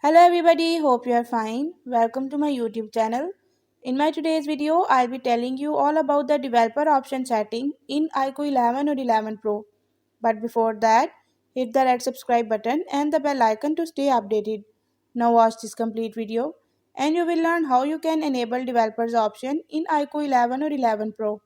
Hello everybody, hope you are fine. Welcome to my YouTube channel. In my today's video, I'll be telling you all about the developer option setting in IQOO 11 or 11 Pro. But before that, hit the red subscribe button and the bell icon to stay updated. Now watch this complete video and you will learn how you can enable developers option in IQOO 11 or 11 Pro.